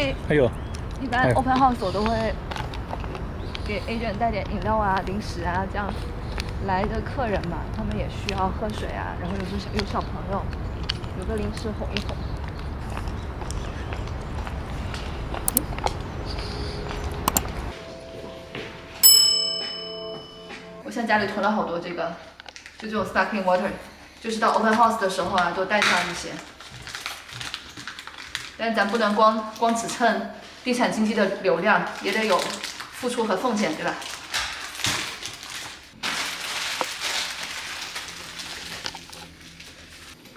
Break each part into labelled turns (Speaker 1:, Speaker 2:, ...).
Speaker 1: 以一般 open house 我都会給 agent 帶點飲料啊、零食啊，這樣來的客人嘛，他們也需要喝水啊，然後有小朋友，有個零食哄一哄。我現在家裡囤了好多這個，就這種 sparkling water， 就是到 open house 的時候啊，多帶上一些。但咱不能光只蹭地產經濟的流量，也得有付出和奉獻，對吧？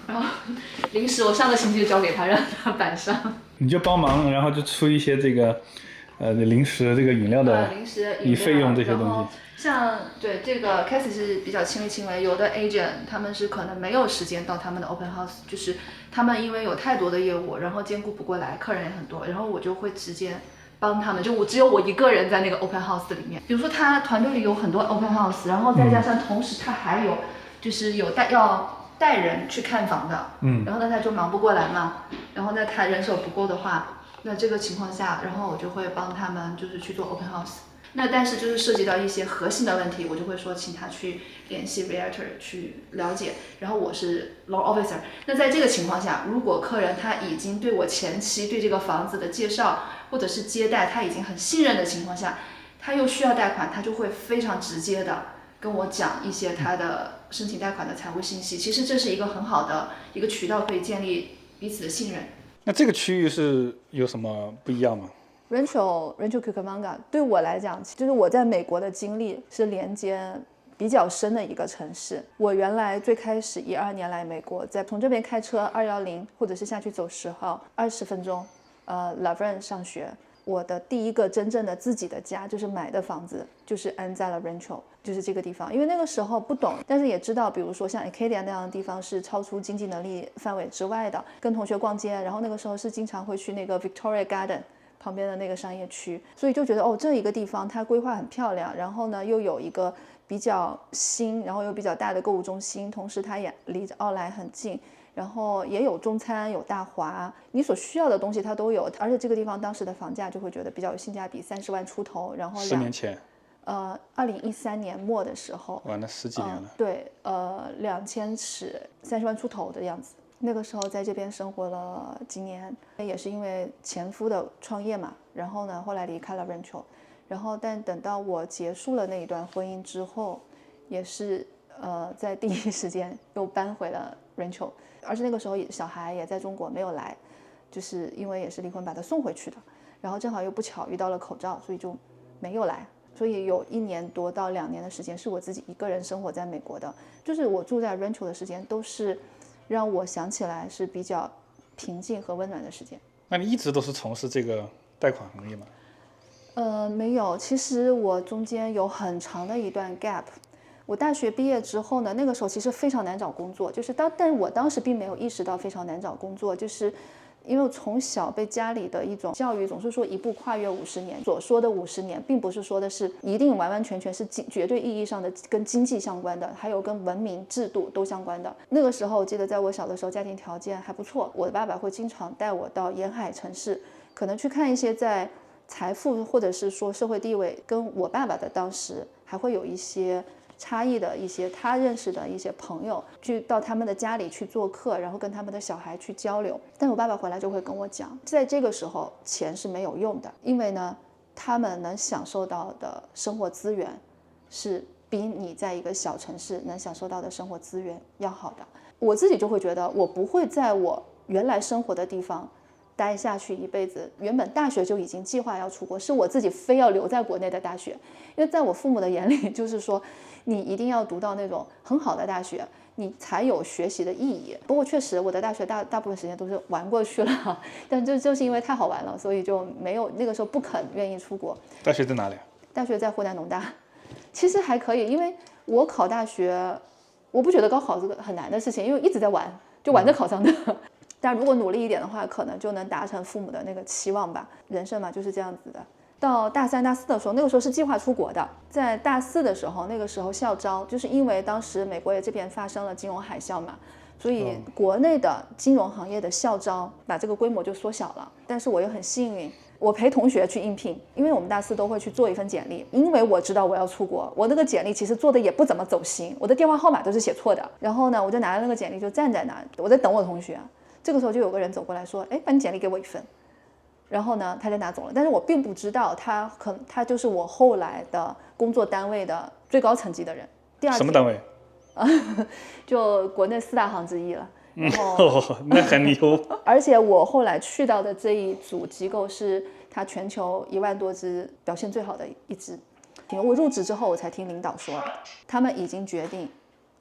Speaker 1: 然後零食我上個星期就交給他，讓他擺上。你就幫忙，然後就出一些這個零食、这個飲料的費用這些東西。像對這個 Cassie 是比較親力親為，有的 agent 他們是可能沒有時間到他們的 open house， 就是他們因為有太多的業務，然後兼顧不過來，客人也很多，然後我就會直接幫他們，就只有我一個人在那個 open house 裡面。比如說他团隊裡有很多 open house， 然後再加上同時他還有就是要帶人去看房的，然後呢他就忙不過來嘛，然後呢他人手不夠的话，那這个情況下，然後我就會幫他們就是去做 open house。那但是就是涉及到一些核心的問題，我就會說請他去聯繫 realtor 去了解，然後我是 loan officer。那在這個情況下，如果客人他已經對我前期對這個房子的介紹或者是接待他已經很信任的情況下，他又需要貸款，他就會非常直接的跟我講一些他的申請貸款的財務信息。其實這是一個很好的一個渠道，可以建立彼此的信任。
Speaker 2: 那這個區域是有什麼不一樣嗎
Speaker 1: ？Rancho Cucamonga 對我來講，就是我在美國的經歷是連接比較深的一個城市。我原來最開始12年來美國，從這邊開車210或者是下去走10號20分鐘，Laverne 上學。我的第一個真正的自己的家，就是買的房子，就是安在了 Rancho， 就是這個地方。因為那個時候不懂，但是也知道，比如說像 Acadia 那樣的地方是超出經濟能力範圍之外的。跟同學逛街，然後那個時候是經常會去那個 Victoria Garden旁邊的那個商業區，所以就覺得這一個地方它規劃很漂亮，然後呢又有一個比較新，然後又比較大的購物中心，同時它也離奧萊很近，然後也有中餐，有大華，你所需要的東西它都有。而且這個地方當時的房價就會覺得比較有性價比，30萬出頭，然後
Speaker 2: 10年前
Speaker 1: 2013年末的時候，
Speaker 2: 哇，那10幾年了。
Speaker 1: 對，2000尺30萬出頭的樣子。那個時候在這邊生活了幾年，也是因為前夫的創業嘛，然後呢後來離開了 Rancho， 然後但等到我結束了那一段婚姻之後，也是在第一時間又搬回了 Rancho， 而且那個時候小孩也在中國沒有來，就是因為也是離婚把他送回去的，然後正好又不巧遇到了口罩，所以就沒有來，所以有1年多到2年的時間是我自己一個人生活在美國的，就是我住在 Rancho 的時間都是讓我想起來是比較平靜和溫暖的時間。
Speaker 2: 那你一直都是從事這個貸款行業嗎？
Speaker 1: 沒有，其實我中間有很長的一段 gap。我大學畢業之後呢，那個時候其實非常難找工作，但是我當時並沒有意識到非常難找工作，就是因為我從小被家裡的一種教育總是說一步跨越50年，所說的50年並不是說的是一定完完全全是絕對意義上的跟經濟相關的，還有跟文明制度都相關的。那個時候我記得在我小的時候家庭條件還不錯，我的爸爸會經常帶我到沿海城市，可能去看一些在財富或者是說社會地位跟我爸爸的當時還會有一些差異的一些他認識的一些朋友，去到他們的家裡去做客，然後跟他們的小孩去交流。但我爸爸回來就會跟我講，在這個時候錢是沒有用的，因為呢他們能享受到的生活資源是比你在一個小城市能享受到的生活資源要好的。我自己就會覺得我不會在我原來生活的地方待下去一輩子，原本大學就已經計劃要出國，是我自己非要留在國內的大學。因為在我父母的眼裡，就是說你一定要讀到那種很好的大學，你才有學習的意義。不過確實我的大學大部分時間都是玩過去了，但就是因為太好玩了，所以就沒有，那個時候不肯願意出國。
Speaker 2: 大學在哪裡？
Speaker 1: 大學在湖南農大。其實還可以，因為我考大學，我不覺得高考是個很難的事情，因為一直在玩，就玩着考上的。但如果努力一點的話，可能就能達成父母的那個期望吧。人生嘛，就是這樣子的。到大3、大4的時候，那個時候是計劃出國的。在大4的時候，那個時候校招，就是因為當時美國也這邊發生了金融海嘯嘛，所以國內的金融行業的校招把這個規模就縮小了。但是我又很幸運，我陪同學去應聘，因為我們大四都會去做一份简歷，因為我知道我要出國，我那個簡歷其實做的也不怎麼走心，我的電話號碼都是寫錯的。然後呢，我就拿着那個簡歷就站在那兒，我在等我同學。這個時候就有個人走過來說，哎，把你簡歷給我一份。然後呢，他就拿走了，但是我並不知道他就是我後来的工作单位的最高层级的人。第二
Speaker 2: 什麼单位？
Speaker 1: 就国內4大行之一了。然後
Speaker 2: 那很牛。
Speaker 1: 而且我後來去到的這一組機構是它全球1萬多支表現最好的一支。我入職之後，我才聽領導說，他們已經決定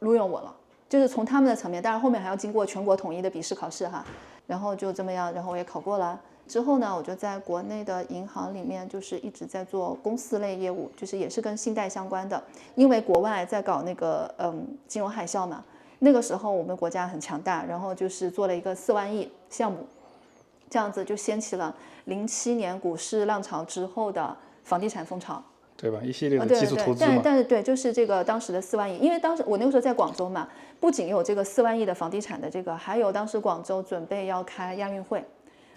Speaker 1: 錄用我了，就是從他們的層面，當然後面還要經過全國統一的筆試考試哈。然後就這麼樣，然後我也考過了。之後呢，我就在國內的銀行裡面，就是一直在做公司類業務，就是也是跟信貸相關的。因為国外在搞那个金融海嘯嘛，那個時候我們國家很強大，然後就是做了一個4萬億項目，這樣子就掀起了07年股市浪潮之後的房地產風潮，
Speaker 2: 對吧？一系列的基礎投資嘛。
Speaker 1: 但是對，就是這個當時的4萬億，因為當時我那個時候在廣州嘛，不僅有這個4萬億的房地產的這個，還有當時廣州準備要開亞運會。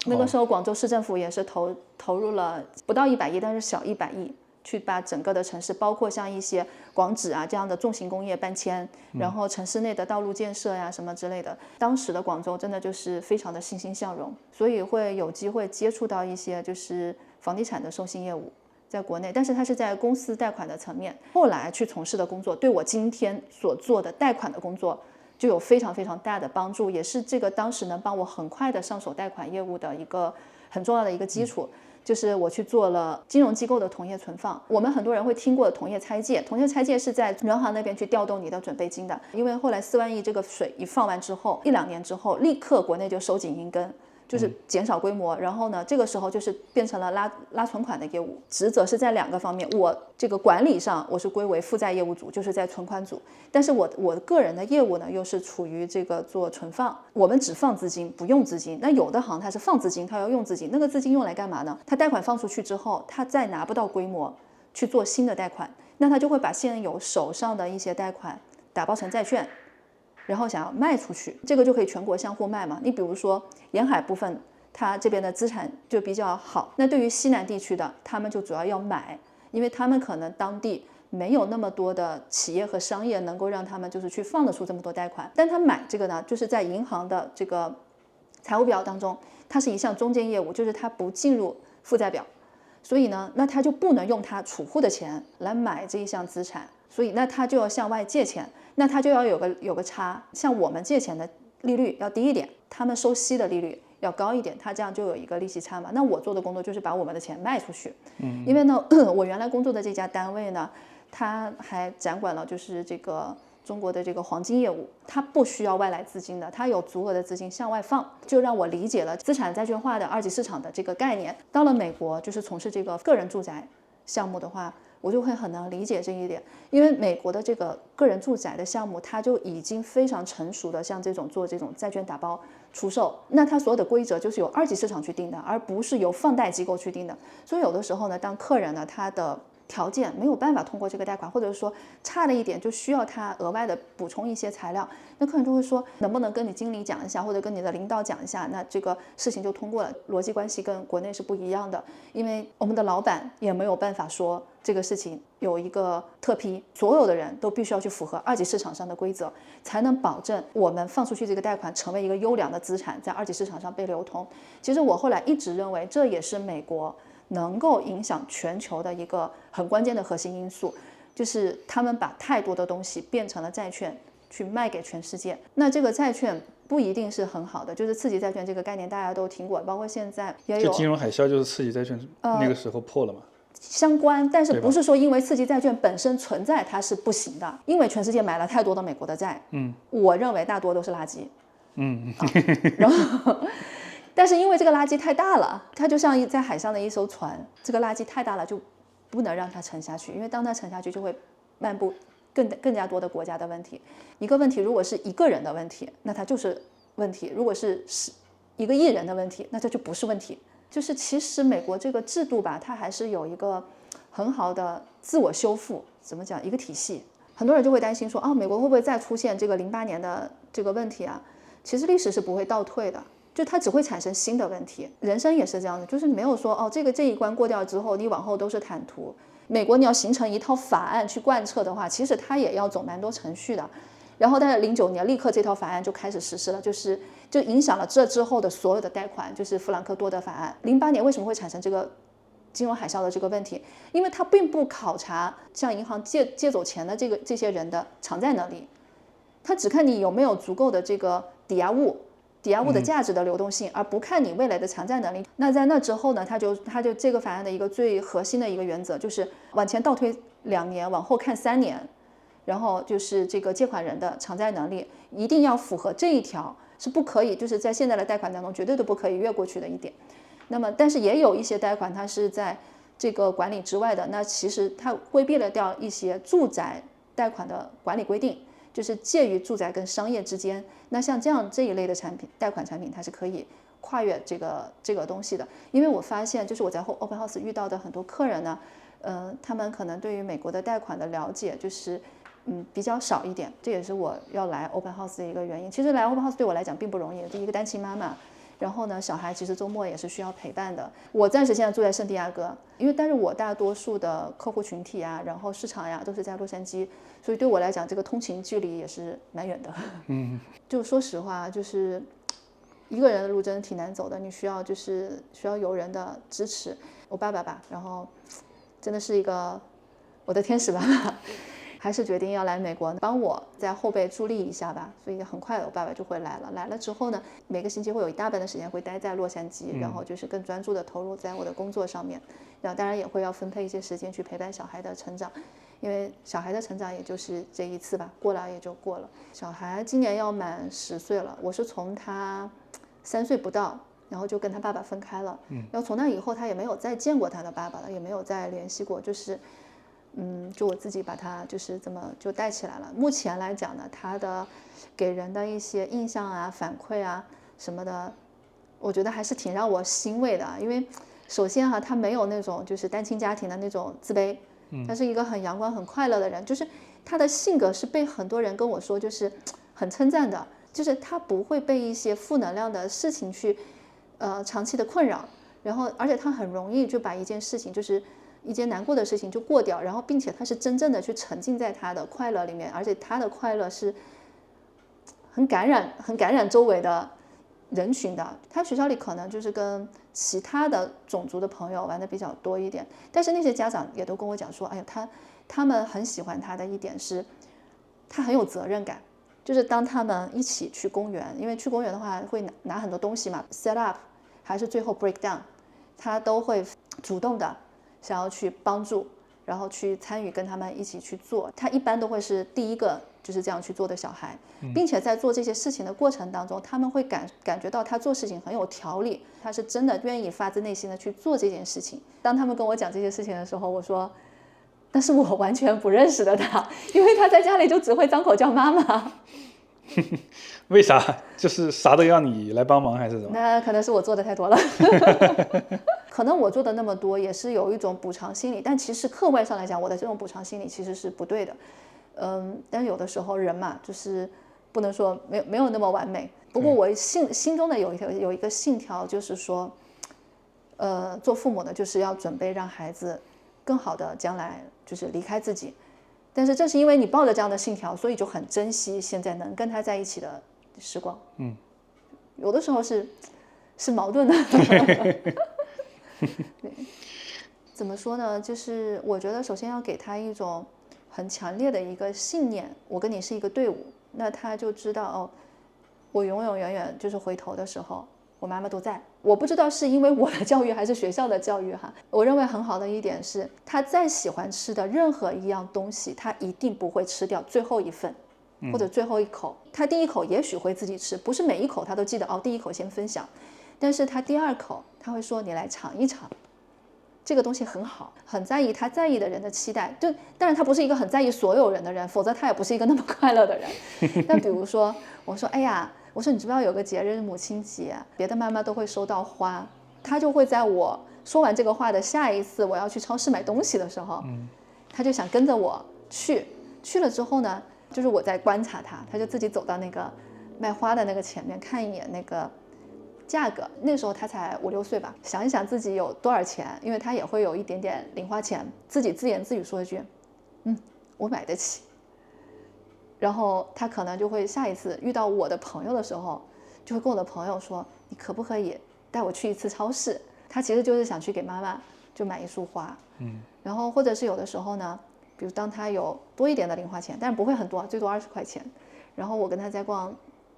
Speaker 1: 那個時候，廣州市政府也是投入了不到100億，但是小100億，去把整個的城市，包括像一些廣紙啊這樣的重型工業搬遷，然後城市內的道路建設呀什麼之類的。當時的廣州真的就是非常的欣欣向榮，所以會有機會接觸到一些就是房地產的授信業務，在國內，但是它是在公司貸款的層面。後來去從事的工作，對我今天所做的貸款的工作就有非常非常大的幫助，也是這個當時能幫我很快的上手貸款業務的一個很重要的一個基礎。就是我去做了金融機構的同業存放，我們很多人會聽過的同業拆借，同業拆借是在人行那邊去調動你的準備金的，因為後來4萬億這個水一放完之後，1-2年之後，立刻國內就收緊銀根。就是減少規模，然後呢，這個時候就是變成了拉存款的業務，職責是在2個方面。我這個管理上我是歸為負債業務組，就是在存款組，但是我個人的業務呢，又是處於這個做存放。我們只放資金，不用資金。那有的行它是放資金，它要用資金，那個資金用來幹嘛呢？它貸款放出去之後，它再拿不到規模去做新的貸款，那它就會把現有手上的一些貸款打包成債券，然後想要賣出去，這個就可以全國相互賣嘛。你比如說沿海部分，它這邊的資產就比較好，那對於西南地區的，他們就主要要買，因為他們可能當地沒有那麼多的企業和商業能夠讓他們就是去放得出這麼多貸款。但他買這個呢，就是在銀行的這個財務表當中，它是一項中間業務，就是它不進入負債表，所以呢，那他就不能用他儲戶的錢來買這一項資產，所以那他就要向外借錢。那他就要有個差，像我們借錢的利率要低一點，他們收息的利率要高一點，他這樣就有一個利息差嘛。那我做的工作就是把我們的錢賣出去。因為呢，我原來工作的這家單位呢，他還掌管了就是這個中國的這個黃金業務，他不需要外來資金的，他有足額的資金向外放，就讓我理解了資產債券化的二級市場的這個概念。到了美國，就是從事這個個人住宅項目的話，我就會很能理解這一點，因為美國的這個個人住宅的項目，它就已經非常成熟的，像這種做這種債券打包出售，那它所有的規則就是由二級市場去定的，而不是由放貸機構去定的。所以有的時候呢，當客人呢他的條件沒有辦法通過這個貸款，或者說差了一點，就需要他額外的補充一些材料，那客人就會說，能不能跟你經理講一下，或者跟你的領導講一下，那這個事情就通過了。邏輯關係跟國內是不一樣的，因為我們的老闆也沒有辦法說這個事情有一個特批，所有的人都必須要去符合二級市場上的規則，才能保證我們放出去這個貸款成為一個優良的資產，在二級市場上被流通。其實我後來一直認為，這也是美國能夠影響全球的一個很關鍵的核心因素，就是他們把太多的東西變成了債券去賣給全世界。那這個債券不一定是很好的，就是刺激債券這個概念大家都聽過，包括現在也有。
Speaker 2: 就金融海嘯就是刺激債券那個時候破了嘛。
Speaker 1: 相關，但是不是說因為刺激債券本身存在它是不行的，因為全世界買了太多的美國的債，我認為大多都是垃圾，然後但是因為這個垃圾太大了，它就像在海上的一艘船，這個垃圾太大了就不能讓它沉下去，因為當它沉下去就會漫步更加多的國家的問題。一個問題如果是一個人的問題，那它就是問題；如果是一個億人的問題，那這就不是問題。就是其實美國這個制度吧，它還是有一個很好的自我修復，怎麼講，一個體系。很多人就會擔心說，美國會不會再出現這個08年的這個問題啊？其實歷史是不會倒退的，就它只會產生新的問題。人生也是這樣的，就是沒有說這一關過掉之後，你往後都是坦途。美國你要形成一套法案去貫徹的話，其實它也要走蠻多程序的。然後但是09年立刻這套法案就開始實施了，就影響了這之後的所有的貸款，就是弗蘭克多德法案。08年為什麼會產生這個金融海嘯的這個問題？因為它並不考察向銀行借走錢的這些人的偿債能力，它只看你有沒有足夠的这个抵押物的價值的流動性，而不看你未來的償債能力。那在那之後呢，他就這個法案的一個最核心的一個原則就是往前倒推2年，往後看3年，然後就是這個借款人的償債能力一定要符合這一條，是不可以，就是在現在的貸款當中絕對都不可以越過去的一點。那麼但是也有一些貸款它是在這個管理之外的，那其實它規避了掉一些住宅貸款的管理規定，就是介於住宅跟商業之間。那像這一類的產品，貸款產品它是可以跨越這個東西的。因為我發現就是我在 Open House 遇到的很多客人呢，他們可能對於美國的貸款的了解就是比較少一點，這也是我要來 Open House 的一個原因。其實來 Open House 對我來講並不容易，第一個單親媽媽，然後呢小孩其實週末也是需要陪伴的。我暫時現在住在聖地亞哥，但是我大多數的客戶群體啊，然後市場呀都是在洛杉磯，所以對我來講這個通勤距離也是蠻遠的。就說實話，就是一個人的路真的挺難走的，你需要有人的支持。我爸爸吧，然後真的是一個我的天使爸爸，還是決定要來美國幫我在後輩助力一下吧。所以很快我爸爸就會來了。來了之後呢，每個星期會有一大半的時間會待在洛杉磯，然後就是更專注的投入在我的工作上面。然後當然也會要分配一些時間去陪伴小孩的成長，因為小孩的成長也就是這一次吧，過了也就過了。小孩今年要滿10歲了，我是從他3歲不到，然後就跟他爸爸分開了。然後從那以後他也沒有再見過他的爸爸了，也沒有再聯繫過，就我自己把他就是這麼就帶起來了。目前來講呢，他的給人的一些印象啊、反饋啊什麼的，我覺得還是挺讓我欣慰的。因為首先他沒有那種就是單親家庭的那種自卑，他是一個很陽光、很快樂的人。就是他的性格是被很多人跟我說就是很稱讚的，就是他不會被一些負能量的事情去長期的困擾，然後而且他很容易就把一件事情就是一件難過的事情就過掉，然後並且他是真正的去沉浸在他的快樂裡面，而且他的快樂是很感染周圍的人群的。他學校裡可能就是跟其他的種族的朋友玩的比較多一點，但是那些家長也都跟我講說，哎呀，他們很喜歡他的一點是他很有責任感。就是當他們一起去公園，因為去公園的話會拿很多東西嘛， set up 還是最後 break down， 他都會主動的想要去幫助，然後去參與跟他們一起去做。他一般都會是第一個就是這樣去做的小孩，並且在做這些事情的過程當中，他們會感覺到他做事情很有條理，他是真的願意發自內心的去做這件事情。當他們跟我講這些事情的時候，我說但是我完全不認識的他，因為他在家裡就只會張口叫媽媽。
Speaker 2: 為啥？就是啥都要你來幫忙還是什麼？
Speaker 1: 那可能是我做的太多了。可能我做的那麼多也是有一種補償心理，但其實客觀上來講，我的這種補償心理其實是不對的。但是有的時候人嘛，就是不能說沒有那麼完美。不過我心中的有一個信條，就是說做父母的就是要準備讓孩子更好的將來就是離開自己。但是正是因為你抱着這樣的信條，所以就很珍惜現在能跟他在一起的時光。有的時候是矛盾的。怎麼說呢？就是我覺得首先要給他一種很強烈的一個信念，我跟你是一個隊伍，那他就知道我永永遠遠就是回頭的時候，我媽媽都在。我不知道是因為我的教育還是學校的教育哈。我認為很好的一點是，他再喜歡吃的任何一樣東西，他一定不會吃掉最後一份或者最後一口。他第一口也許會自己吃，不是每一口他都記得第一口先分享，但是他第二口他會說你來嘗一嘗，這個東西很好，很在意他在意的人的期待。就當然他不是一個很在意所有人的人，否則他也不是一個那麼快樂的人。但比如說我說哎呀，我說你知不知道有個節日是母親節，別的媽媽都會收到花，他就會在我說完這個話的下一次我要去超市買東西的時候，他就想跟着我去，去了之後呢，就是我在觀察他，他就自己走到那个賣花的那個前面看一眼那個價格。那時候他才5、6歲吧，想一想自己有多少錢，因為他也會有一點點零花錢，自己自言自語說一句，我買得起。然後他可能就會下一次遇到我的朋友的時候，就會跟我的朋友說，你可不可以帶我去一次超市？他其實就是想去給媽媽就買一束花。然後或者是有的時候呢，比如當他有多一點的零花錢，但是不會很多，最多20塊錢，然後我跟他在逛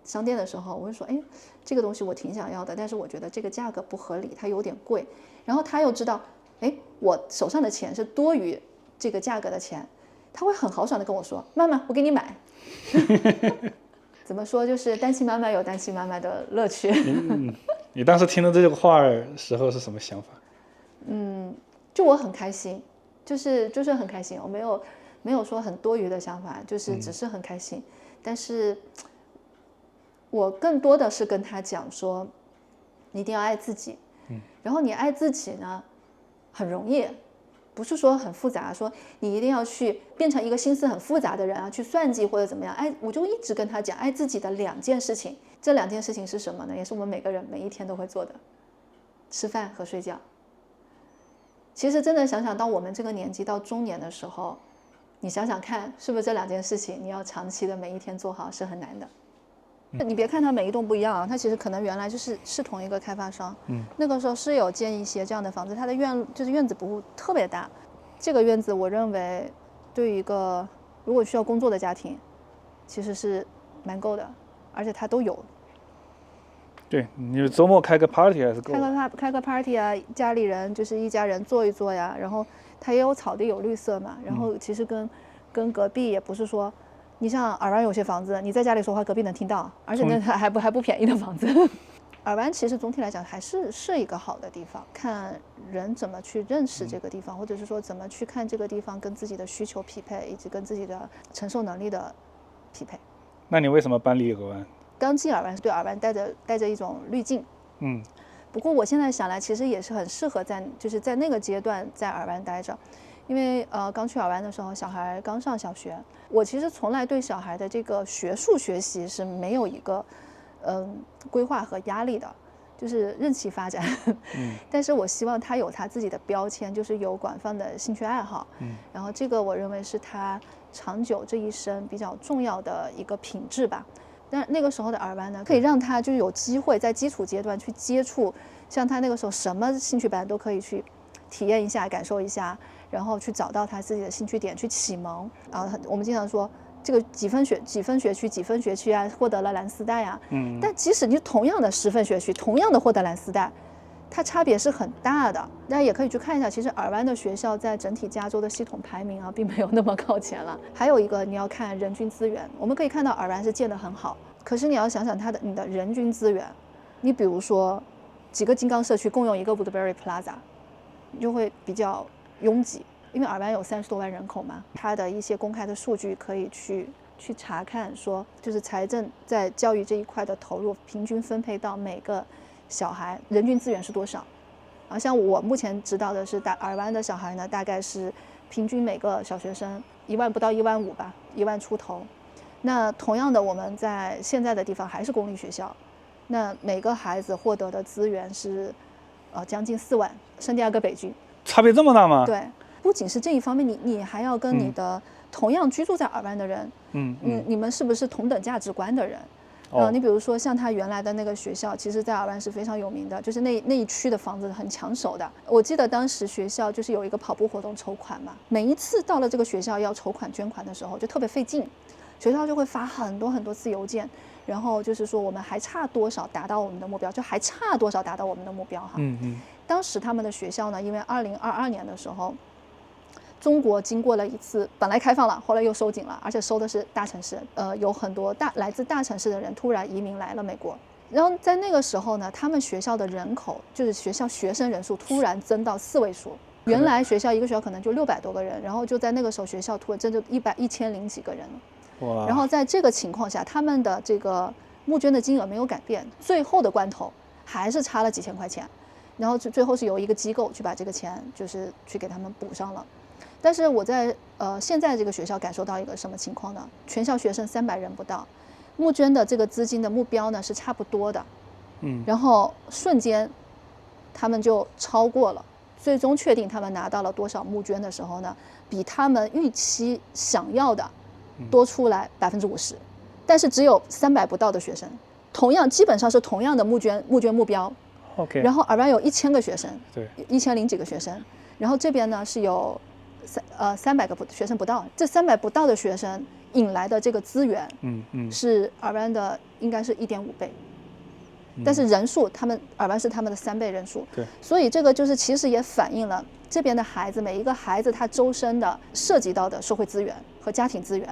Speaker 1: 商店的時候，我會說，哎，這個東西我挺想要的，但是我覺得這個價格不合理，它有點貴。然後他又知道，哎，我手上的錢是多於這個價格的錢，他會很豪爽的跟我說，媽媽，我給你買。怎麼說，就是單親媽媽有單親媽媽的樂趣。
Speaker 2: 你當時聽到這個話的時候是什麼想法？
Speaker 1: 就我很開心，就是很開心，我沒有說很多餘的想法，就是只是很開心。但是我更多的是跟他講說，你一定要愛自己。然後你愛自己呢，很容易。不是說很複雜，說你一定要去變成一個心思很複雜的人啊，去算計或者怎麼樣。我就一直跟他講愛自己的2件事情，這2件事情是什麼呢？也是我們每個人每一天都會做的，吃飯和睡覺。其實真的想想到我們這個年紀到中年的時候，你想想看，是不是這2件事情你要長期的每一天做好是很難的。你別看它每一棟不一樣啊，它其實可能原來是同一個開發商，那個時候是有建一些這樣的房子，它的院子不特別大。這個院子我認為對於一個如果需要工作的家庭，其實是蠻夠的，而且它都有。
Speaker 2: 對，你周末開個 party 還是夠。開
Speaker 1: 個 party 啊，家裡人就是一家人坐一坐呀，然後它也有草地有綠色嘛，然後其實跟隔壁也不是說。你像爾灣有些房子，你在家裡說話，隔壁能聽到，而且那還不便宜的房子。爾灣其實總體來講還是一個好的地方，看人怎麼去認識這個地方，或者是說怎麼去看這個地方跟自己的需求匹配，以及跟自己的承受能力的匹配。
Speaker 2: 那你為什麼搬離爾灣？
Speaker 1: 剛進爾灣對爾灣帶着一種濾鏡。不過我現在想來，其實也是很適合就是在那個階段在爾灣待着。因為剛去爾灣的時候，小孩剛上小學，我其實從來對小孩的這個學術學習是沒有一個規劃和壓力的，就是任其發展。但是我希望他有他自己的標籤，就是有廣泛的興趣愛好。然後這個我認為是他長久這一生比較重要的一個品質吧。但那個時候的爾灣呢，可以讓他就有機會在基礎階段去接觸，像他那個時候什麼興趣班都可以去體驗一下、感受一下。然後去找到他自己的興趣點去啟蒙，然後我們經常說這個幾分學區啊，獲得了藍絲帶啊。但即使你同樣的10分學區，同樣的獲得藍絲帶，它差別是很大的。大家也可以去看一下，其實爾灣的學校在整體加州的系統排名啊，並沒有那麼靠前了。還有一個你要看人均資源，我們可以看到爾灣是建得很好，可是你要想想你的人均資源，你比如說幾個金剛社區共用一個 Woodbury Plaza， 你就會比較擁擠，因為爾灣有30多萬人口嘛，它的一些公開的數據可以去查看，說就是財政在教育這一塊的投入，平均分配到每個小孩人均資源是多少。然後像我目前知道的是，爾灣的小孩呢，大概是平均每個小學生1萬不到1萬5吧，1萬出頭。那同樣的，我們在現在的地方還是公立學校，那每個孩子獲得的資源是將近4萬，聖地亞哥北區。
Speaker 2: 差別這麼大嗎？
Speaker 1: 對，不僅是這一方面，你還要跟你的同樣居住在爾灣的人，你們是不是同等價值觀的人？你比如說像他原來的那個學校，其實在爾灣是非常有名的，就是那一區的房子很搶手的。我記得當時學校就是有一個跑步活動籌款嘛，每一次到了這個學校要籌款捐款的時候，就特別費勁，學校就會發很多很多次郵件，然後就是說我們還差多少達到我們的目標，就還差多少達到我們的目標哈。當時他們的學校呢，因為2022年的時候，中國經過了一次本來開放了，後來又收緊了，而且收的是大城市，有很多來自大城市的人突然移民來了美国。然后在那個時候呢，他們學校的人口就是學校學生人數突然增到4位數，原來學校一個學校可能就600多個人，然後就在那個時候學校突然增就1000幾個人了。然後在這個情況下，他們的這個募捐的金額沒有改變，最後的關頭還是差了幾千塊錢。然後最後是由一個機構去把這個錢就是去給他們補上了。但是我在現在这个学校感受到一个什么情况呢？全校学生300人不到，募捐的这个资金的目標呢是差不多的，然後瞬間他們就超過了，最終確定他們拿到了多少募捐的時候呢，比他們預期想要的多出來50%，但是只有300不到的學生，同樣基本上是同樣的募捐目標。
Speaker 2: OK，
Speaker 1: 然後爾灣有1000個學生，
Speaker 2: 對
Speaker 1: ，1000幾個學生，然後這邊呢是有300個學生不到，這300不到的學生引來的這個資源，是爾灣的應該是1.5倍，但是人數他們爾灣是他們的3倍人數，
Speaker 2: 對，
Speaker 1: 所以這個就是其實也反映了這邊的孩子每一個孩子他周身的涉及到的社會資源和家庭資源。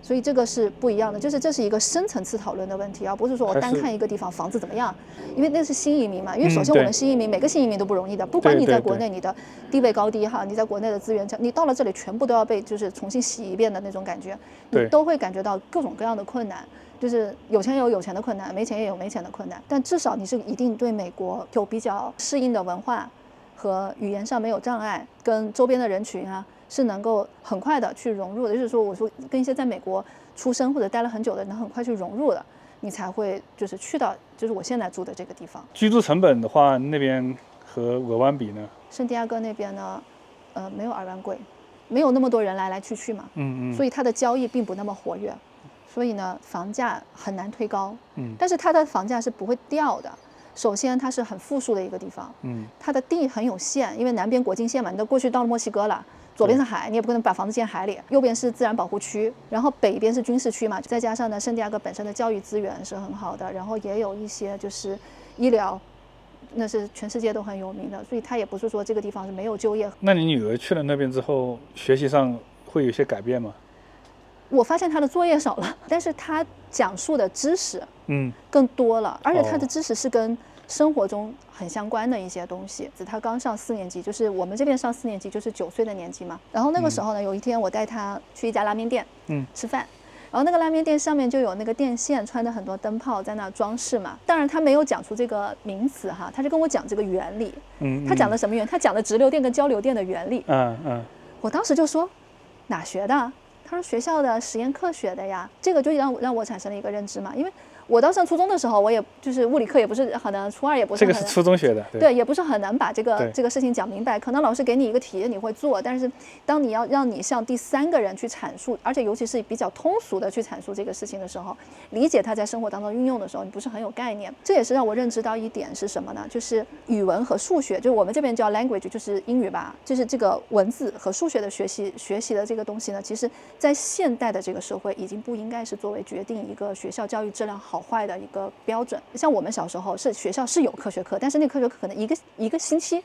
Speaker 1: 所以這個是不一樣的，就是這是一個深層次討論的問題，而不是說我單看一個地方房子怎麼樣，因為那是新移民嘛。因為首先我們新移民，每個新移民都不容易的，不管你在國內你的地位高低哈，你在國內的資源，你到了這裡全部都要被就是重新洗一遍的那種感覺，你都會感覺到各種各樣的困難，就是有錢有有錢的困難，沒錢也有沒錢的困難，但至少你是一定對美國有比較適應的文化和語言上沒有障礙，跟周邊的人群啊。是能夠很快的去融入的，就是說，我說跟一些在美國出生或者待了很久的人，能很快去融入的，你才會就是去到就是我現在住的這個地方。
Speaker 2: 居住成本的話，那邊和爾灣比呢？
Speaker 1: 聖地亞哥那邊呢，沒有爾灣貴，沒有那麼多人來來去去嘛，所以它的交易並不那麼活躍，所以呢，房價很難推高，但是它的房價是不會掉的。首先，它是很富庶的一個地方，它的地很有限，因為南邊國境線嘛，你都過去到了墨西哥了。左邊是海，你也不可能把房子建海裡；右邊是自然保護區，然後北邊是軍事區嘛。再加上呢，聖地亞哥本身的教育資源是很好的，然後也有一些就是醫療，那是全世界都很有名的，所以它也不是說這個地方是沒有就業。
Speaker 2: 那你女兒去了那邊之後，學習上會有些改變嗎？
Speaker 1: 我發現她的作業少了，但是她講述的知識更多了，而且她的知識是跟生活中很相關的一些東西。他剛上4年級，就是我們這邊上4年級就是9歲的年紀嘛。然後那個時候呢，有一天我帶他去一家拉麵店吃飯，然後那個拉麵店上面就有那個電線穿的很多燈泡在那裝飾嘛。當然他沒有講出這個名詞哈，他就跟我講這個原理。他講的什麼原理？他講的直流電跟交流電的原理。我當時就說哪學的？他說學校的實驗課學的呀。這個就讓我產生了一個認知嘛，因為我到上初中的時候，我也就是物理課也不是很能，初2也不是很能，這個是初中學的，對，也不是很能把這個事情講明白。可能老師給你一個題，你會做，但是當你要讓你向第三個人去闡述，而且尤其是比較通俗的去闡述這個事情的時候，理解它在生活當中運用的時候，你不是很有概念。這也是讓我認知到一點是什麼呢？就是語文和數學，就是我們這邊叫 language，就是英語吧，就是這個文字和數學的學習的這個東西呢，其實在現代的這個社會已經不應該是作為決定一個學校教育質量好壞的一個標準。像我們小時候是學校是有科學課，但是那個科學課可能一個星期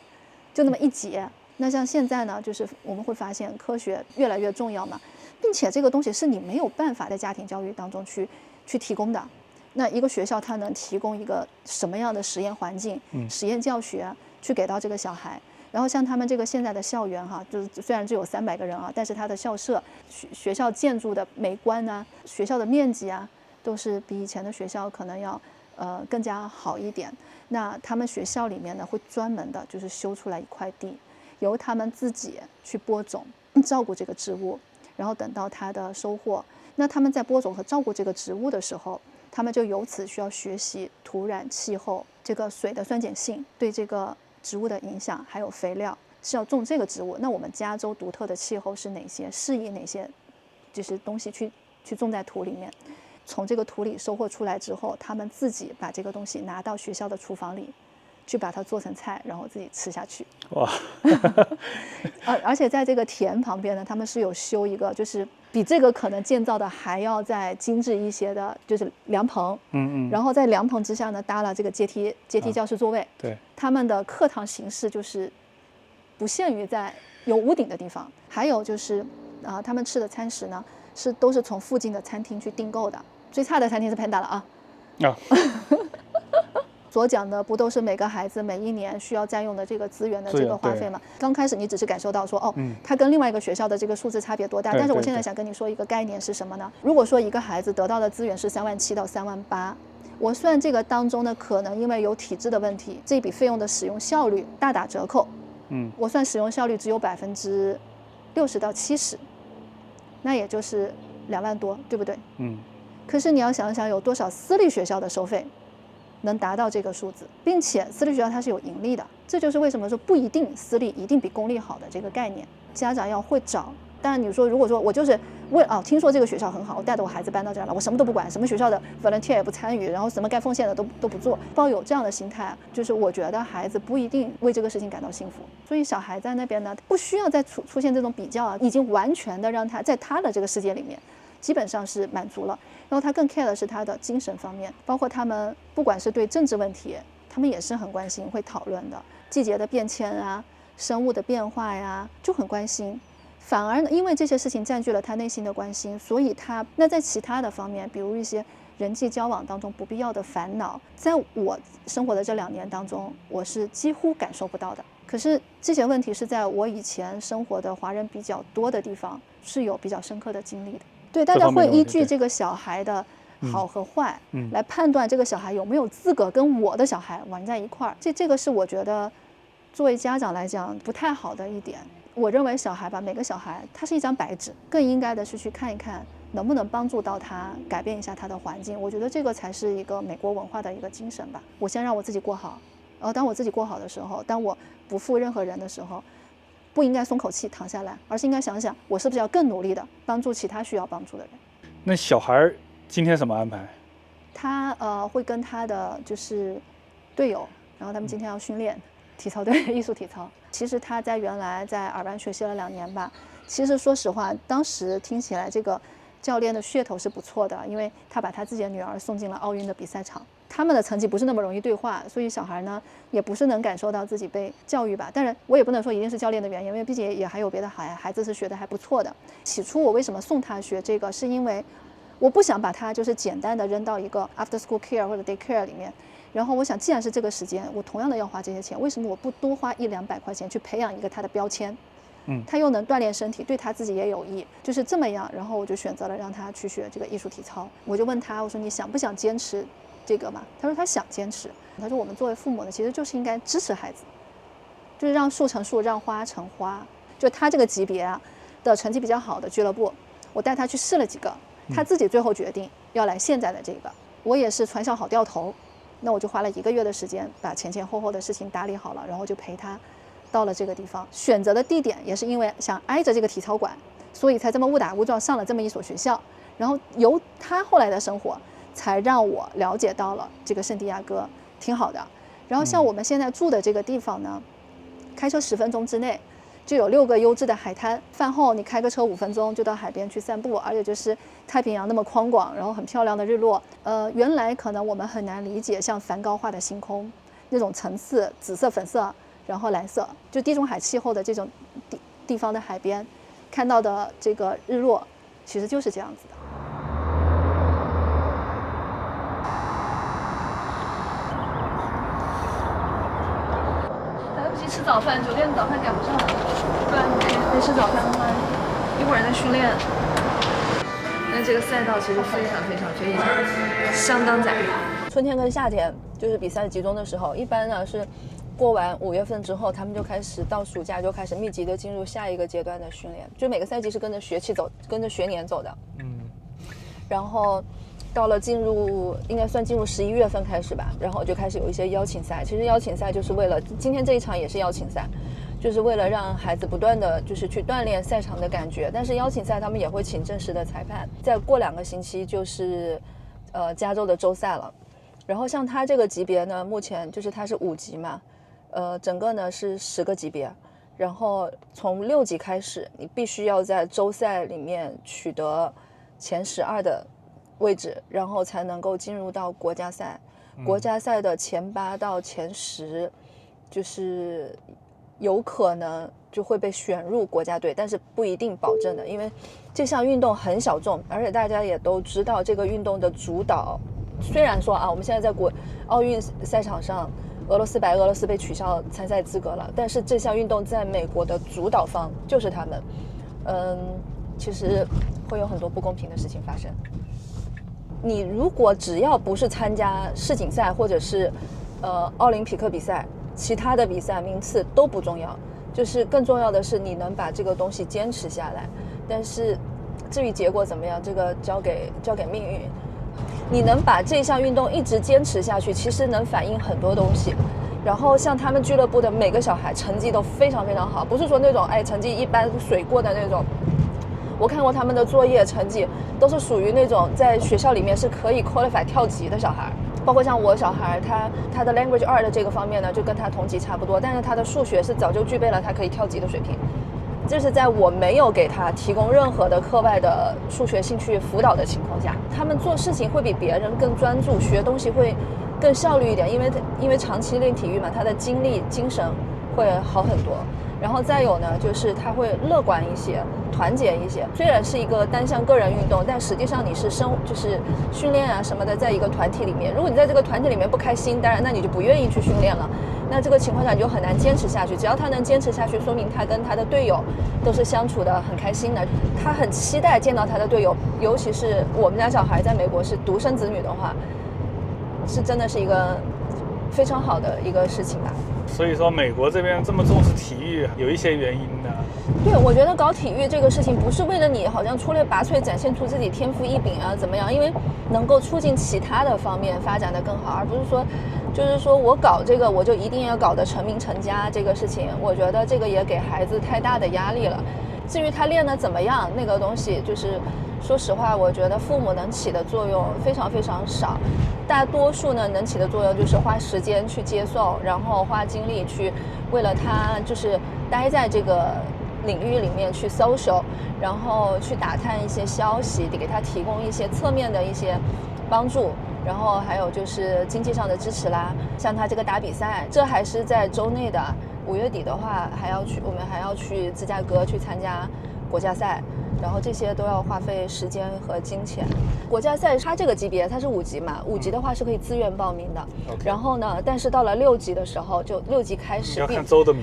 Speaker 1: 就那麼一節。那像現在呢，就是我們會發現科學越來越重要嘛，並且這個東西是你沒有辦法在家庭教育當中去提供的。那一個學校它能提供一個什麼樣的實驗環境、實驗教學去給到這個小孩？然後像他們這個現在的校園哈，就是雖然只有300個人啊，但是它的校舍、學校建築的美觀啊，學校的面積啊，都是比以前的學校可能要更加好一點。那他們學校裡面呢，會專門的就是修出來一塊地，由他們自己去播種、照顧這個植物，然後等到它的收穫。那他們在播種和照顧這個植物的時候，他們就由此需要學習土壤、氣候、這個水的酸鹼性對這個植物的影響，還有肥料是要種這個植物。那我們加州獨特的氣候是哪些？適宜哪些就是東西去種在土裡面？從這個土裡收穫出來之後，他們自己把這個東西拿到學校的廚房裡去把它做成菜，然後自己吃下去。哇！而且在這個田旁邊呢，他們是有修一個，就是比這個可能建造的還要再精緻一些的，就是涼棚。然後在涼棚之下呢，搭了這個階梯教室座位。對。他們的課堂形式就是不限於在有屋頂的地方，還有就是他們吃的餐食呢都是從附近的餐廳去訂購的。最差的餐廳是 Panda 了啊。所講的不都是每個孩子每一年需要佔用的這個資源的這個花費嗎？剛開始你只是感受到說，它跟另外一個學校的這個數字差別多大？但是我現在想跟你說一個概念是什麼呢？如果說一個孩子得到的資源是37000到38000，我算這個當中呢，可能因為有體制的問題，這筆費用的使用效率大打折扣。我算使用效率只有60到70，那也就是2万多，对不对？可是你要想想，有多少私立学校的收費能达到这個數字，並且私立學校它是有盈利的，這就是為什麼說不一定私立一定比公立好的這個概念。家長要會找，當然你說如果說我就是聽說這個學校很好，我帶着我孩子搬到這兒了，我什麼都不管，什麼學校的 volunteer 也不參與，然後什麼該奉獻的都不做，抱有這樣的心態，就是我覺得孩子不一定為這個事情感到幸福。所以小孩在那邊呢，不需要再出現這種比較啊，已經完全的讓他在他的這個世界裡面基本上是滿足了。然後他更 care 的是他的精神方面，包括他們不管是對政治問題，他们也是很關心會討論的，季節的變遷啊，生物的變化呀，就很關心。反而呢，因為這些事情佔據了他內心的關心，所以他那在其他的方面，比如一些人際交往當中不必要的煩惱，在我生活的這2年當中，我是幾乎感受不到的。可是這些問題是在我以前生活的華人比較多的地方是有比較深刻的經歷的。對，大家會依據這個小孩的好和壞來判斷這個小孩有沒有資格跟我的小孩玩在一塊兒。這個是我覺得作為家長來講不太好的一點。我認為小孩吧，每個小孩他是一張白紙，更應該的是去看一看能不能幫助到他改變一下他的環境。我覺得這個才是一個美國文化的一個精神吧。我先讓我自己過好，然後當我自己過好的時候，當我不負任何人的時候，不應該鬆口氣躺下來，而是應該想想我是不是要更努力的幫助其他需要幫助的人。
Speaker 2: 那小孩今天什麼安排？
Speaker 1: 他會跟他的就是隊友，然後他們今天要訓練體操隊，藝術體操。其實他在原來在爾班學習了2年吧。其實說實話，當時聽起來這個教練的噱頭是不錯的，因為他把他自己的女兒送進了奧運的比賽場。他們的成績不是那麼容易對話，所以小孩呢也不是能感受到自己被教育吧。但是我也不能說一定是教練的原因，因為畢竟也還有別的孩子是學得還不錯的。起初我為什麼送他學這個，是因為我不想把他就是簡單的扔到一個 after school care 或者 day care 裡面。然後我想，既然是這個時間，我同樣的要花這些錢，為什麼我不多花100-200塊錢去培養一個他的標籤？他又能鍛鍊身體，對他自己也有益，就是這麼樣。然後我就選擇了讓他去學這個藝術體操。我就問他，我說你想不想堅持這個嘛？他說他想堅持。他說我們作為父母呢，其實就是應該支持孩子，就是讓樹成樹，讓花成花。就他這個級別啊的成績比較好的俱樂部，我帶他去試了幾個，他自己最後決定要來現在的這個。我也是傳銷好掉頭。那我就花了1個月的時間，把前前後後的事情打理好了，然後就陪他到了這個地方。選擇的地點也是因為想挨着這個體操館，所以才這麼誤打誤撞上了這麼一所學校。然後由他後來的生活，才讓我了解到了這個聖地亞哥挺好的。然後像我們現在住的這個地方呢，開車10分鐘之內就有6個優質的海灘，飯後你開個車5分鐘就到海邊去散步，而且就是太平洋那麼寬廣，然後很漂亮的日落。原來可能我們很難理解像梵高畫的星空那種層次，紫色、粉色，然後藍色，就地中海氣候的這種地方的海邊看到的這個日落，其實就是這樣子的。來不及吃早飯，酒店的早飯趕不上了，不然你沒吃早飯的話，一會兒在訓練。但這個賽道其實非常相當窄。春天跟夏天就是比賽集中的時候，一般呢是過完5月份之後，他們就開始到暑假就開始密集的進入下一個階段的訓練，就每個賽季是跟着學期走，跟着學年走的。然後到了應該算進入11月份開始吧，然後就開始有一些邀請賽。其實邀請賽就是為了今天這一场也是邀請賽，就是為了讓孩子不斷的就是去鍛鍊賽場的感覺。但是邀請賽他們也會請正式的裁判。再過2個星期就是加州的州賽了。然後像他這個級別呢，目前就是他是5級嘛，整個呢是10個級別。然後從6級開始，你必須要在州賽裡面取得前12的位置，然後才能夠進入到國家賽。國家賽的前8到前10，就是有可能就會被選入國家隊，但是不一定保證的，因為這項運動很小眾，而且大家也都知道這個運動的主導。雖然說啊，我們現在在奧運賽場上，白俄羅斯被取消參賽資格了，但是這項運動在美國的主導方就是他們。其實會有很多不公平的事情發生。你如果只要不是參加世錦賽或者是奧林匹克比賽，其他的比賽名次都不重要。
Speaker 3: 就是更重要的是你能把这个東西坚持下来。但是至于结果怎么样，这个交给命运。你能把这项运动一直坚持下去，其实能反映很多东西。然后像他们俱乐部的每个小孩成績都非常非常好，不是说那种成绩一般水过的那种。我看过他们的作业成绩，都是属于那种在学校里面是可以 qualify 跳级的小孩。包括像我小孩，他的 language 2的这个方面呢，就跟他同级差不多，但是他的数学是早就具备了他可以跳级的水平。这是在我没有给他提供任何的課外的數學興趣輔導的情況下，他們做事情會比別人更專注，學東西會更效率一點，因為長期練體育嘛，他的精力精神會好很多。然後再有呢，就是他會樂觀一些，團結一些。雖然是一個單項個人運動，但實際上你是就是訓練啊什麼的，在一個團體裡面，如果你在這個團體裡面不開心，當然那你就不願意去訓練了。那這個情況下你就很難堅持下去。只要他能堅持下去，說明他跟他的隊友都是相處的很開心的。他很期待見到他的隊友，尤其是我們家小孩在美國是獨生子女的話，是真的是一個非常好的一個事情吧。
Speaker 2: 所以說美國這邊這麼重視體育，有一些原因的。
Speaker 3: 對，我覺得搞體育這個事情不是為了你好像出類拔萃展現出自己天賦異稟啊怎麼樣，因為能夠促進其他的方面發展得更好，而不是說就是說我搞這個我就一定要搞得成名成家，這個事情我覺得這個也給孩子太大的壓力了。至於他練得怎麼樣，那個東西就是說實話，我覺得父母能起的作用非常非常少。大多數呢能起的作用就是花時間去接受，然後花精力去為了他就是待在這個領域裡面去 social， 然後去打探一些消息，得給他提供一些側面的一些幫助，然後還有就是經濟上的支持啦。像他這個打比賽，這還是在州內的，5月底的話我們還要去芝加哥去參加國家賽，然後這些都要花費時間和金錢。國家賽它這個級別它是5級嘛，5級的話是可以自願報名的。然後呢，但是到了6級的時候，就6級開始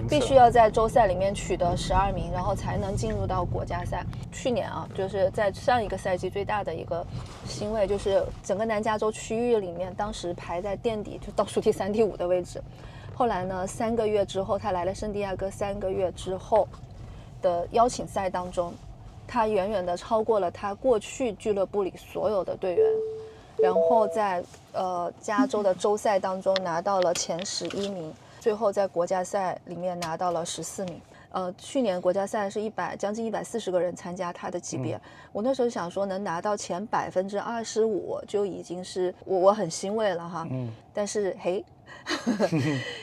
Speaker 3: 必須要在州賽裡面取得12名，然後才能進入到國家賽。去年啊，就是在上一個賽季最大的一個欣慰，就是整個南加州區域裡面，當時排在墊底，就倒數第3、第5的位置。後來呢，3個月之後，他來了聖地亞哥，3個月之後的邀請賽當中，他遠遠的超過了他過去俱樂部裡所有的隊員，然後在加州的州賽當中拿到了前11名，最後在國家賽裡面拿到了14名。去年國家賽是將近140個人參加他的級別，我那時候想說能拿到前25%就已經是我很欣慰了哈。但是嘿。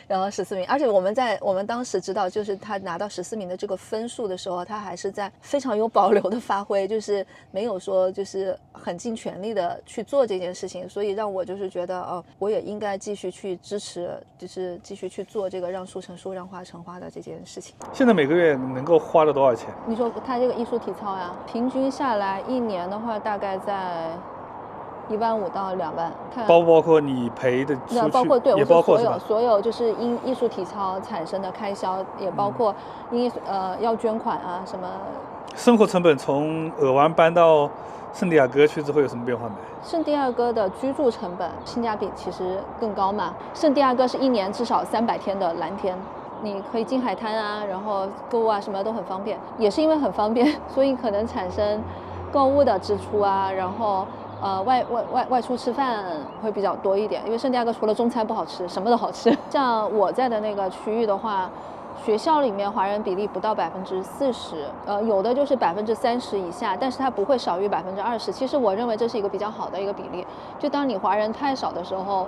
Speaker 3: 然後14名，而且我們當時知道，就是他拿到14名的這個分數的時候，他還是在非常有保留的發揮，就是沒有說就是很盡全力的去做這件事情，所以讓我就是覺得我也應該繼續去支持，就是繼續去做這個讓樹成樹，讓花成花的這件事情。
Speaker 2: 現在每個月能夠花了多少錢？
Speaker 3: 你說他這個藝術體操呀，平均下來一年的話，大概在15000到2萬，看
Speaker 2: 包不包括你賠的出去？
Speaker 3: 包括，對，
Speaker 2: 也包括
Speaker 3: 所有就是因藝術體操產生的開銷，也包括要捐款啊什麼。
Speaker 2: 生活成本從爾灣搬到聖地亞哥去之後有什麼變化沒？
Speaker 3: 聖地亞哥的居住成本性價比其實更高嘛。聖地亞哥是一年至少300天的藍天，你可以進海灘啊，然後購物啊什麼都很方便。也是因為很方便，所以可能產生購物的支出啊，然後外出吃飯會比較多一點，因為聖地亞哥除了中餐不好吃，什麼都好吃。像我在的那個區域的話，學校裡面華人比例不到40%，有的就是30%以下，但是它不會少於20%。其實我認為這是一個比較好的一個比例。就當你華人太少的時候，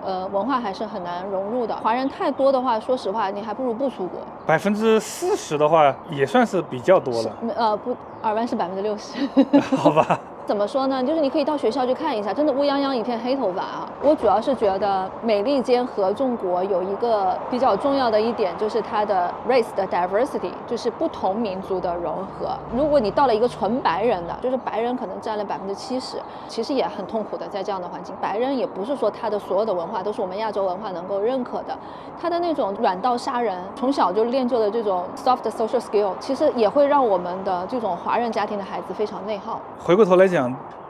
Speaker 3: 文化還是很難融入的。華人太多的話，說實話，你還不如不出國。
Speaker 2: 40%的話也算是比較多了。
Speaker 3: 不，爾灣是60%。
Speaker 2: 好吧。
Speaker 3: 怎麼說呢？就是你可以到學校去看一下，真的烏泱泱一片黑頭髮啊！我主要是覺得美利堅合眾國有一個比較重要的一點，就是它的 race 的 diversity， 就是不同民族的融合。如果你到了一個純白人的，就是白人可能佔了70%，其實也很痛苦的，在這樣的環境。白人也不是說他的所有的文化都是我們亞洲文化能夠認可的，他的那種軟道殺人，從小就練就的這種 soft social skill， 其實也會讓我們的這種華人家庭的孩子非常內耗。
Speaker 2: 回過頭來講，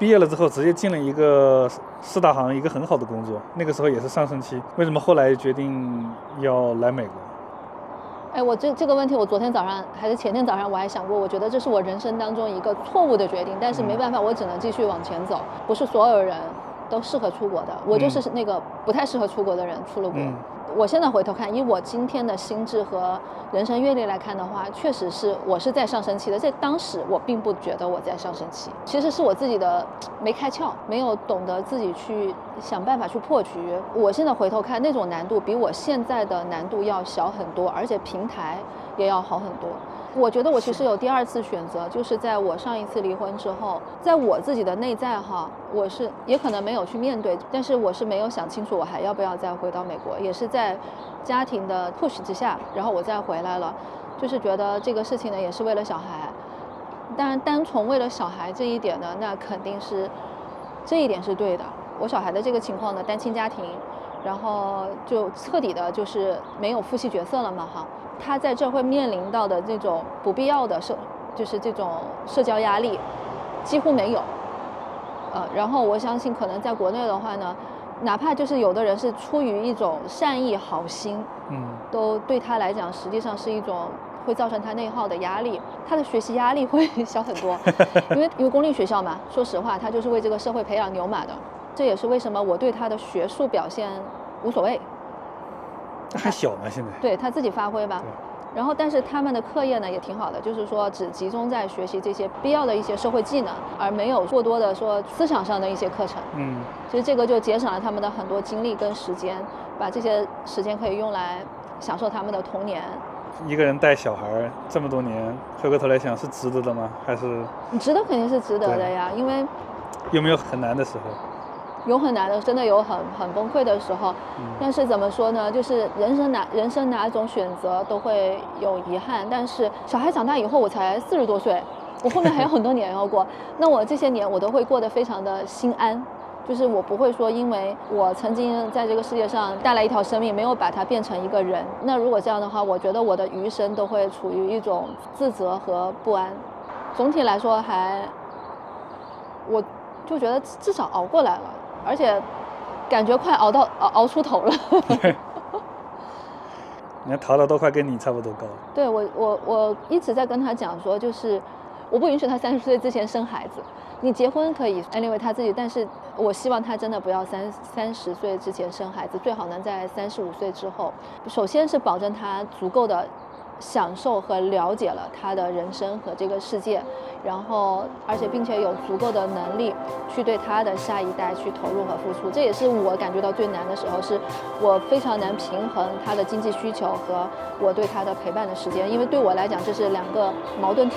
Speaker 2: 畢業了之後直接進了一個4大行，一個很好的工作，那個時候也是上升期。為什麼後來決定要來美國？
Speaker 3: 哎，我这個問題，我昨天早上還是前天早上我還想過，我覺得這是我人生當中一個錯誤的決定，但是沒辦法，我只能繼續往前走。不是所有人都適合出國的，我就是那個不太適合出國的人出了國。我現在回頭看，以我今天的心智和人生閱歷來看的話，確實是我是在上升期的。在當時我並不覺得我在上升期，其實是我自己的沒開竅，沒有懂得自己去想辦法去破局。我現在回頭看，那種難度比我現在的難度要小很多，而且平台也要好很多。我覺得我其實有第二次選擇，就是在我上一次離婚之後，在我自己的內在哈，我是也可能沒有去面對，但是我是沒有想清楚我還要不要再回到美國，也是在家庭的 push 之下，然後我再回来了，就是覺得這個事情呢也是為了小孩。當然單從為了小孩這一點呢，那肯定是這一點是對的。我小孩的這個情況呢，單親家庭，然後就徹底的就是沒有父系角色了嘛哈。他在這會面臨到的這種不必要的就是這種社交壓力幾乎沒有，然後我相信可能在國內的話呢，哪怕就是有的人是出於一種善意好心，都對他來講實際上是一種會造成他內耗的壓力，他的學習壓力會小很多，因為公立學校嘛，說實話他就是為這個社會培養牛馬的，這也是為什麼我對他的學術表現無所謂。
Speaker 2: 還小呢，現在
Speaker 3: 對他自己發揮吧。然後，但是他們的課業呢也挺好的，就是說只集中在學習這些必要的一些社會技能，而沒有過多的說思想上的一些課程。其實這個就節省了他們的很多精力跟時間，把這些時間可以用來享受他們的童年。
Speaker 2: 一個人帶小孩這麼多年，回過頭來想是值得的嗎？還是
Speaker 3: 值得，肯定是值得的呀。因為
Speaker 2: 有沒有很難的時候？
Speaker 3: 有很難的，真的有很崩溃的时候，但是怎麼說呢，就是人生哪種選擇都會有遺憾，但是小孩長大以後我才40多歲，我後面還有很多年要過，那我這些年我都會過得非常的心安，就是我不會說因為我曾經在這個世界上帶來一條生命，沒有把它變成一個人，那如果這樣的話，我覺得我的餘生都會處於一種自責和不安。總體來說我就覺得至少熬過來了，而且感覺快熬出頭了。
Speaker 2: 你看淘淘都快跟你差不多高。
Speaker 3: 對，我一直在跟他講說，就是我不允許他30歲之前生孩子。你結婚可以 anyway 他自己，但是我希望他真的不要30歲之前生孩子，最好能在35歲之後。首先是保證他足夠的享受和了解了他的人生和這個世界，然後而且並且有足夠的能力去對他的下一代去投入和付出。這也是我感覺到最難的時候，是我非常難平衡他的經濟需求和我對他的陪伴的時間，因為對我來講這是2個矛盾體。